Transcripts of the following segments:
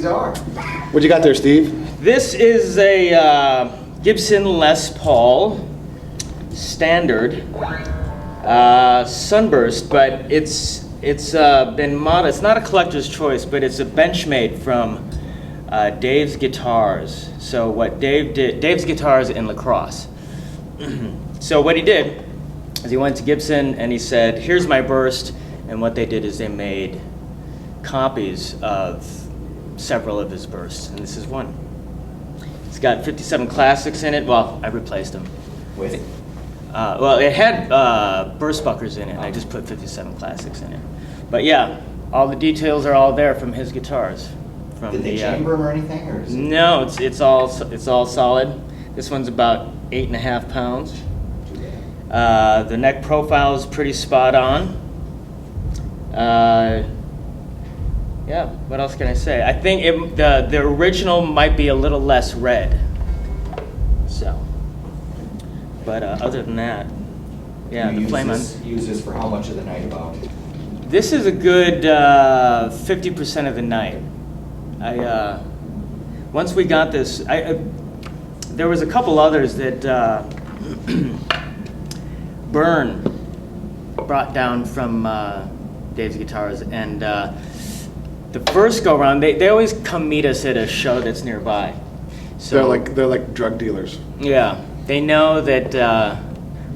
guitar. What you got there, Steve? This is a Gibson Les Paul Standard Sunburst, but it's been modeled. It's not a collector's choice, but it's a Benchmade from Dave's Guitars. So what Dave did, Dave's Guitars in La Crosse. So what he did is he went to Gibson and he said, "Here's my burst," and what they did is they made copies of several of his bursts, and this is one. It's got 57 classics in it. Well, I replaced them. With? Well, it had Burstbuckers in it, and I just put 57 classics in it. But yeah, all the details are all there from his guitars. From Did they chamber them or anything? Or is it... No, it's all solid. This one's about 8.5 pounds. The neck profile is pretty spot on. Yeah, what else can I say? I think the original might be a little less red. So, but other than that, yeah, the flame on. Use this for how much of the night about? This is a good 50% of the night. Once we got this, there was a couple others that Byrne brought down from Dave's Guitars, and the first go around, they always come meet us at a show that's nearby. So They're like drug dealers. yeah, they know that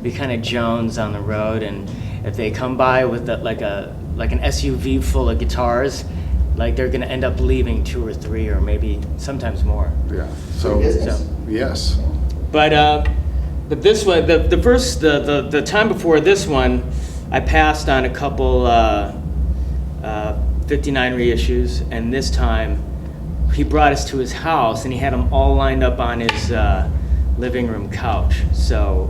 we kind of jones on the road, and if they come by with like an SUV full of guitars, like they're gonna end up leaving 2 or 3 or maybe sometimes more. Yeah. So yes. But this one, the time before this one, I passed on a couple 59 reissues, and this time he brought us to his house and he had them all lined up on his living room couch. So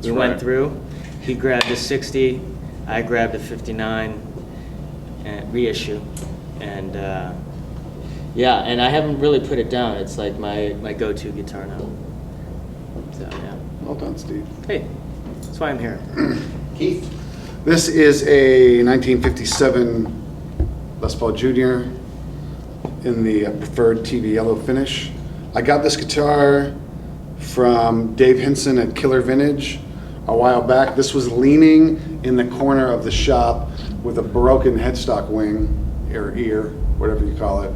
we went through, he grabbed a 60, I grabbed a 59 reissue, and yeah, and I haven't really put it down. It's like my go-to guitar now. So yeah. Well done, Steve. Hey, that's why I'm here. Keith. This is a 1957 Les Paul Junior in the preferred TV yellow finish. I got this guitar from Dave Hinson at Killer Vintage a while back. This was leaning in the corner of the shop with a broken headstock wing, or ear, whatever you call it.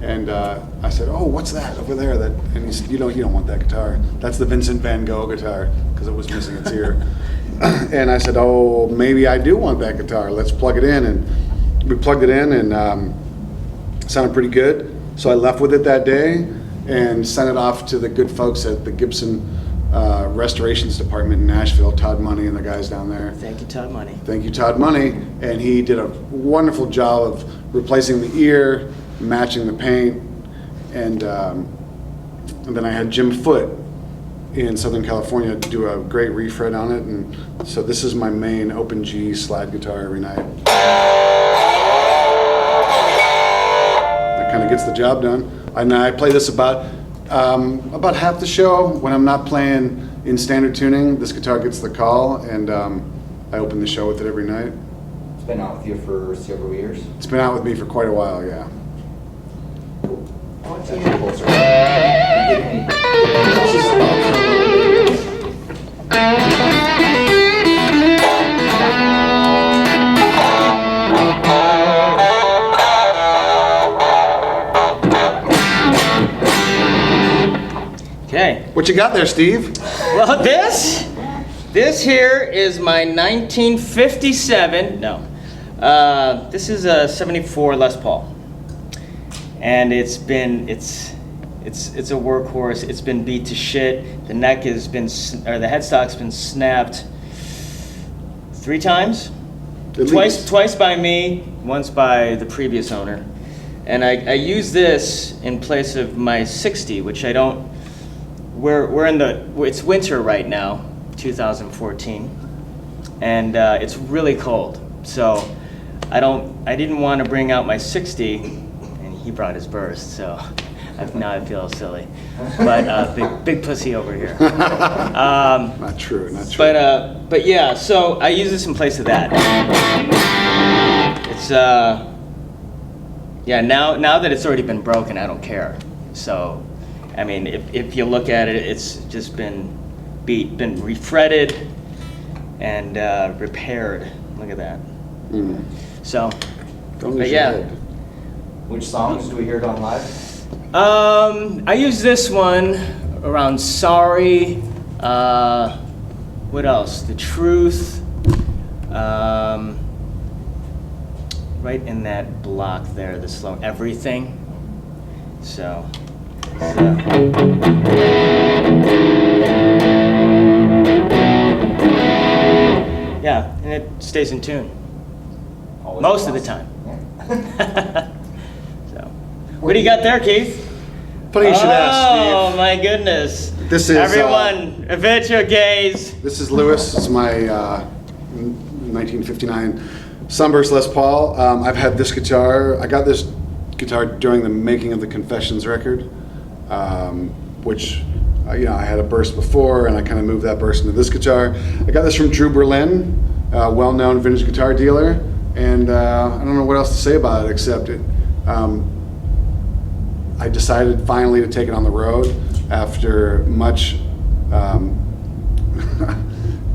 And I said, "Oh, what's that over there?" And he said, "You don't want that guitar. That's the Vincent Van Gogh guitar," because it was missing its ear. And I said, "Oh, maybe I do want that guitar. Let's plug it in." And we plugged it in, and it sounded pretty good. So I left with it that day and sent it off to the good folks at the Gibson Restorations Department in Nashville, Todd Money and the guys down there. Thank you, Todd Money. Thank you, Todd Money. And he did a wonderful job of replacing the ear, matching the paint, and then I had Jim Foote in Southern California do a great refret on it, and so this is my main open G slide guitar every night. That kind of gets the job done. And I play this about half the show. When I'm not playing in standard tuning, this guitar gets the call, and I open the show with it every night. It's been out with you for several years? It's been out with me for quite a while, yeah. Okay. What you got there, Steve? Well, this here is my 1957. No, this is a '74 Les Paul, and it's a workhorse. It's been beat to shit. The neck has been, or the headstock's been snapped 3 times. Twice by me, once by the previous owner, and I use this in place of my 60, which I don't. It's winter right now, 2014, and it's really cold. So I didn't want to bring out my 60, and he brought his burst. So now I feel silly, but big pussy over here. Not true. But yeah, so I use this in place of that. It's yeah, now that it's already been broken, I don't care. So, I mean, if you look at it, it's just been beat, been refretted and repaired. Look at that. Mm. So, Don't but lose your yeah. head. Which songs do we hear it on live? I use this one around Sorry. What else? The Truth. Right in that block there, the slow Everything. So. Yeah, and it stays in tune. Always Most of the awesome. time. Yeah. So, what do you got there, Keith? Funny you should ask, Oh Steve. my goodness! This is, everyone. Avert your gaze. This is Lewis. It's my 1959 Sunburst Les Paul. I've had this guitar. I got this guitar during the making of the Confessions record, which I had a burst before, and I kind of moved that burst into this guitar. I got this from Drew Berlin, a well-known vintage guitar dealer, and I don't know what else to say about it except it. I decided finally to take it on the road after much,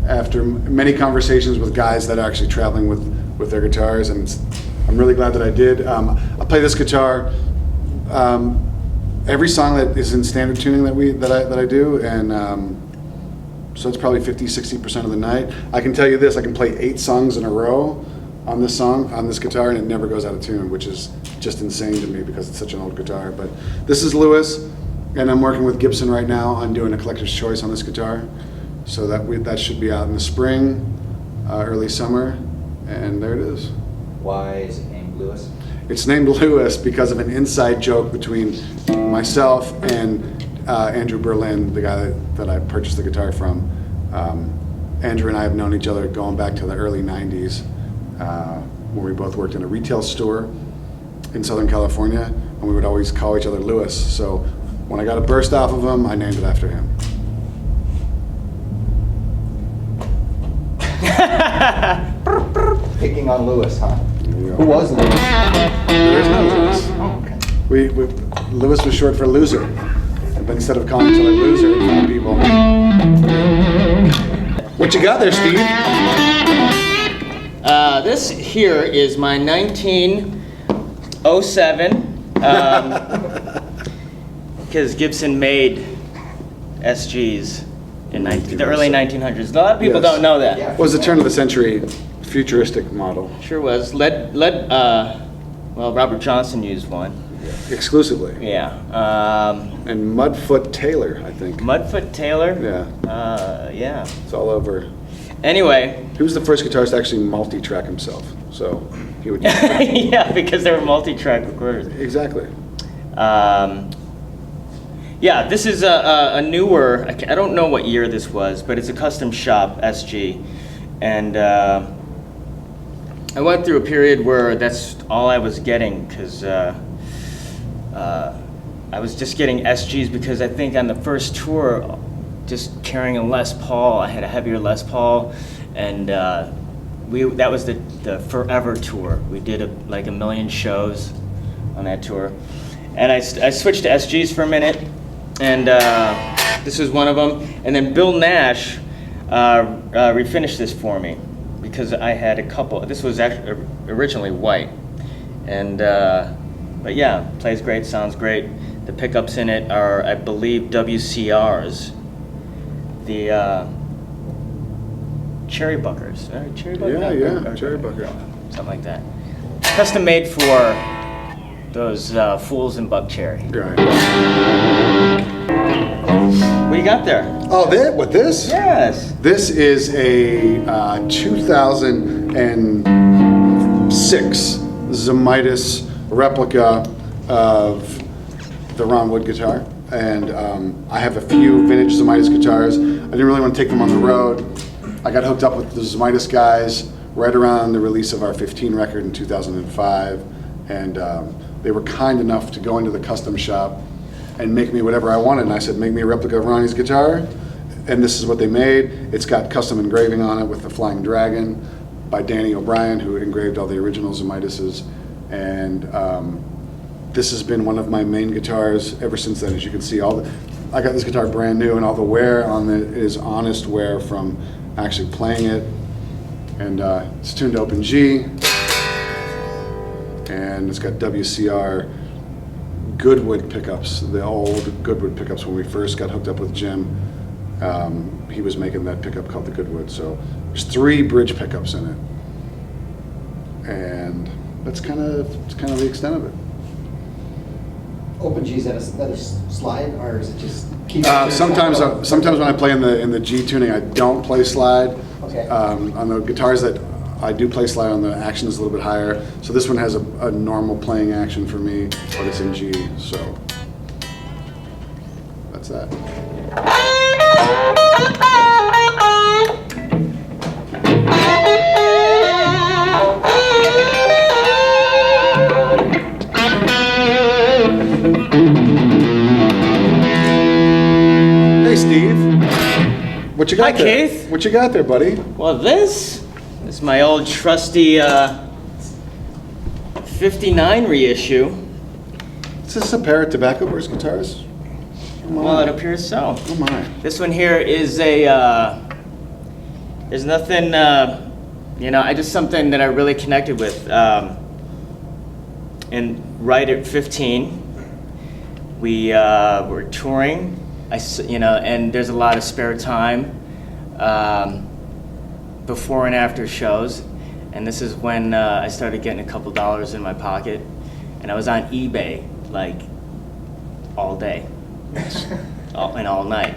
after many conversations with guys that are actually traveling with their guitars, and I'm really glad that I did. I play this guitar every song that is in standard tuning that I do, and so it's probably 50-60% of the night. I can tell you this: I can play 8 songs in a row on this guitar, and it never goes out of tune, which is just insane to me because it's such an old guitar. But this is Lewis, and I'm working with Gibson right now on doing a collector's choice on this guitar, so that should be out in the spring, early summer, and there it is. Why is it named Lewis? It's named Lewis because of an inside joke between myself and Andrew Berlin, the guy that I purchased the guitar from. Andrew and I have known each other going back to the early 90s, where we both worked in a retail store in Southern California, and we would always call each other Lewis. So when I got a burst off of him, I named it after him. Picking on Lewis, huh? Yeah. Who was Lewis? There is no Lewis. Oh, okay. Lewis was short for loser, but instead of calling each other loser in front of people. What you got there, Steve? This here is my 1907, because Gibson made SGs in the early 1900s. A lot of people Yes. don't know that. Yeah. Was the turn of the century futuristic model Sure was. Well, Robert Johnson used one. exclusively, Yeah. and Mudfoot Taylor, I think. Mudfoot Taylor. Yeah, Yeah. it's all over. Anyway. He was the first guitarist to actually multi-track himself, so he would. Yeah, because they were multi-track recorders. Exactly. Yeah, this is a newer, I don't know what year this was, but it's a Custom Shop SG. And I went through a period where that's all I was getting, because I was just getting SGs because I think on the first tour, just carrying a Les Paul, I had a heavier Les Paul, and that was the Forever tour. We did like a million shows on that tour. And I switched to SGs for a minute, and this was one of them. And then Bill Nash refinished this for me because I had a couple. This was actually originally white, and but yeah, plays great, sounds great. The pickups in it are, I believe, WCRs. The Cherrybuckers. Cherrybucker? Yeah, Cherrybucker. Something like that. Custom made for those fools in Buckcherry. Right. What do you got there? Oh, this? Yes. This is a 2006 Zemaitis replica of the Ron Wood guitar. And I have a few vintage Zemaitis guitars. I didn't really want to take them on the road. I got hooked up with the Zemaitis guys right around the release of our 15 record in 2005. And they were kind enough to go into the custom shop and make me whatever I wanted. And I said, make me a replica of Ronnie's guitar. And this is what they made. It's got custom engraving on it with the Flying Dragon by Danny O'Brien, who engraved all the original Zemaitises. And this has been one of my main guitars ever since then. As you can see, I got this guitar brand new, and all the wear on it is honest wear from actually playing it. And it's tuned to open G, and it's got WCR Goodwood pickups, the old Goodwood pickups when we first got hooked up with Jim. He was making that pickup called the Goodwood. So there's 3 bridge pickups in it, and that's kind of the extent of it. Open G, is that a slide, or is it just keep? Sometimes when I play in the G tuning, I don't play slide. Okay. On the guitars that I do play slide on, the action is a little bit higher. So this one has a normal playing action for me, but it's in G. So that's that. Hey, Steve. What you got Hi, there? Keith. What you got there, buddy? Well, this is my old trusty 59 reissue. Is this a pair of tobaccoburst guitars? Oh my. Well, it appears so. Oh my. This one here is there's nothing, I just something that I really connected with. And right at 15, we were touring, and there's a lot of spare time before and after shows. And this is when I started getting a couple dollars in my pocket. And I was on eBay, like, all day. And all night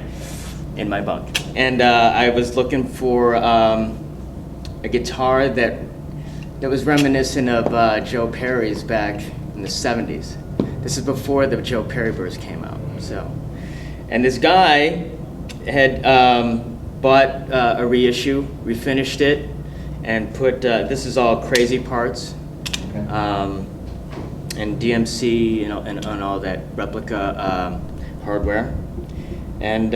in my bunk. And I was looking for a guitar that was reminiscent of Joe Perry's back in the 70s. This is before the Joe Perry burst came out. So, and this guy had bought a reissue, refinished it, and put, this is all crazy parts, Okay. and DMC, and all that replica hardware. And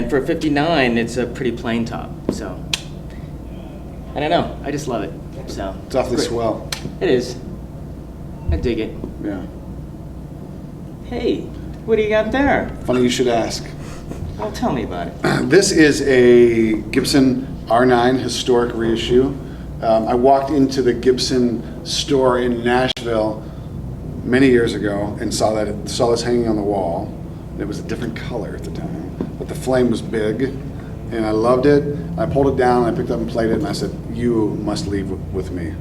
for 59, it's a pretty plain top. So, I don't know, I just love it. So It's awfully great. swell. It is. I dig it. Yeah. Hey, what do you got there? Funny you should ask. Well, tell me about it. This is a Gibson R9 historic reissue. I walked into the Gibson store in Nashville many years ago and saw this hanging on the wall. And it was a different color at the time, but the flame was big, and I loved it. I pulled it down, I picked it up and played it, and I said, "You must leave with me."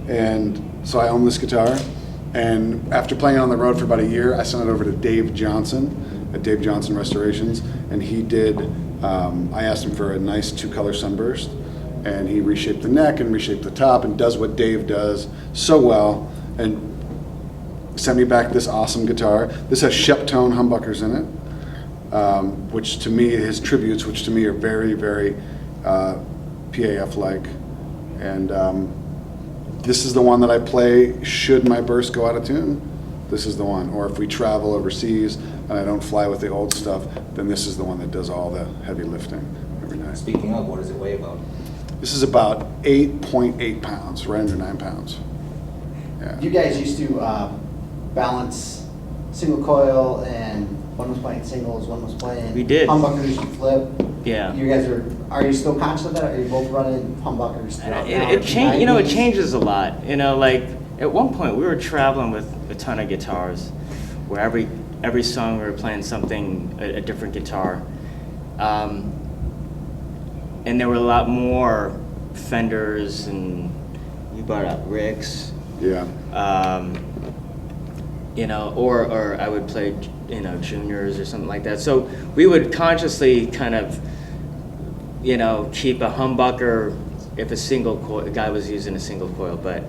And so I own this guitar. And after playing it on the road for about a year, I sent it over to Dave Johnson at Dave Johnson Restorations, and he did. I asked him for a nice 2-color sunburst, and he reshaped the neck and reshaped the top and does what Dave does so well, and sent me back this awesome guitar. This has Sheptone humbuckers in it, which to me, his tributes, which to me are very, very PAF-like. And this is the one that I play should my burst go out of tune. This is the one. Or if we travel overseas and I don't fly with the old stuff, then this is the one that does all the heavy lifting every night. Speaking of, what does it weigh about? This is about 8.8 pounds, right under 9 pounds. Yeah. You guys used to balance single coil, and one was playing singles, one was playing. We did. Humbuckers, you flip. Yeah. You guys are you still conscious of that? Are you both running humbuckers throughout the It changes a lot. Like at one point we were traveling with a ton of guitars, where every song we were playing something, a different guitar, and there were a lot more Fenders, and you brought up Ricks. Yeah. Or I would play, juniors or something like that. So we would consciously kind of, keep a humbucker if a guy was using a single coil, but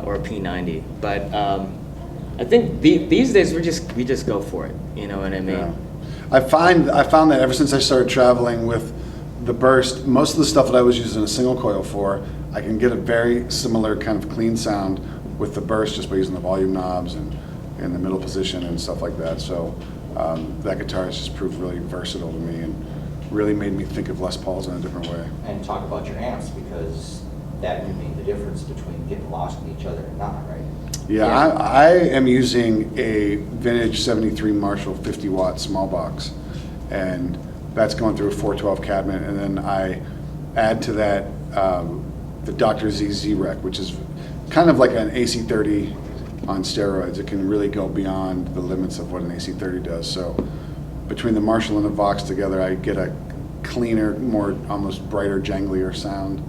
or a P90. But I think these days we just go for it. You know what I mean? Yeah. I found that ever since I started traveling with the burst, most of the stuff that I was using a single coil for, I can get a very similar kind of clean sound with the burst just by using the volume knobs and in the middle position and stuff like that. So that guitar has just proved really versatile to me and really made me think of Les Pauls in a different way. And talk about your amps, because that would be the difference between getting lost in each other and not, right? Yeah, Yeah. I am using a vintage 73 Marshall 50 watt small box, and that's going through a 412 cabinet, and then I add to that the Dr. Z Rec, which is kind of like an AC30 on steroids. It can really go beyond the limits of what an AC30 does. So between the Marshall and the Vox together, I get a cleaner, more almost brighter, janglier sound,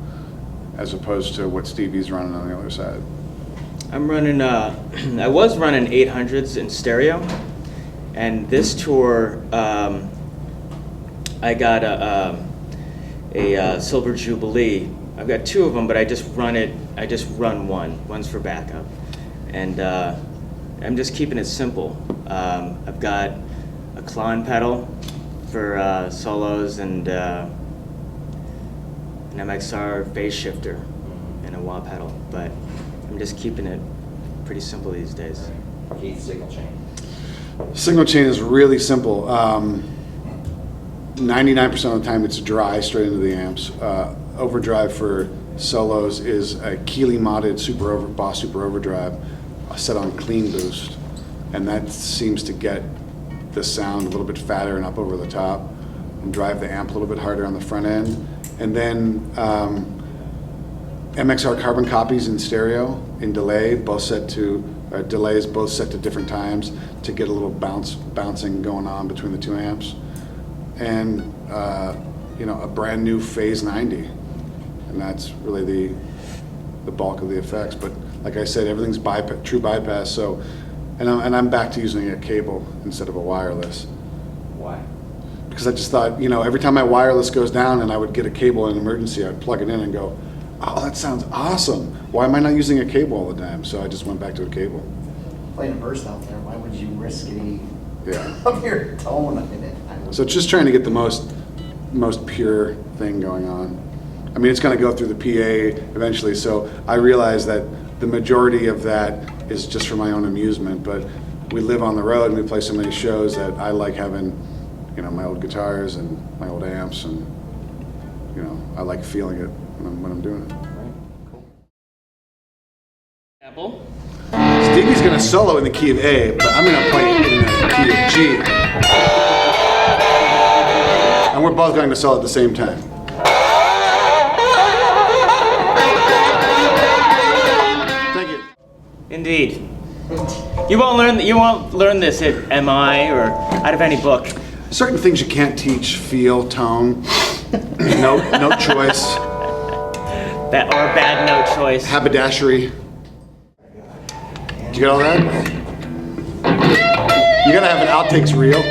as opposed to what Stevie's running on the other side. I'm running, I was running 800s in stereo, and this tour, I got a Silver Jubilee. I've got two of them, but I just run one. One's for backup. And I'm just keeping it simple. I've got a Klon pedal for solos and an MXR phase shifter and a wah pedal, but I'm just keeping it pretty simple these days. Keith, signal chain. Signal chain is really simple. 99% of the time it's dry straight into the amps. Overdrive for solos is a Keeley modded Boss Super Overdrive set on clean boost, and that seems to get the sound a little bit fatter and up over the top and drive the amp a little bit harder on the front end. And then MXR carbon copies in stereo in delay, delays both set to different times to get a little bouncing going on between the two amps. And a brand new phase 90, and that's really the bulk of the effects. But like I said, everything's true bypass. So, and I'm back to using a cable instead of a wireless, Why? because I just thought, every time my wireless goes down and I would get a cable in an emergency, I'd plug it in and go, oh, that sounds awesome. Why am I not using a cable all the time? So I just went back to a cable. Playing a burst out there, why would you risk any Yeah. of your tone in it? So just trying to get the most pure thing going on. I mean, it's going to go through the PA eventually, so I realize that the majority of that is just for my own amusement, but we live on the road and we play so many shows that I like having, my old guitars and my old amps, and, I like feeling it when I'm doing it. Apple. Stevie's going to solo in the key of A, but I'm going to play it in the key of G. And we're both going to solo at the same time. Thank you. Indeed. You won't learn this at MI or out of any book. Certain things you can't teach: feel, tone, no choice, Or bad note choice. haberdashery. Did you get all that? You gotta have an outtakes reel.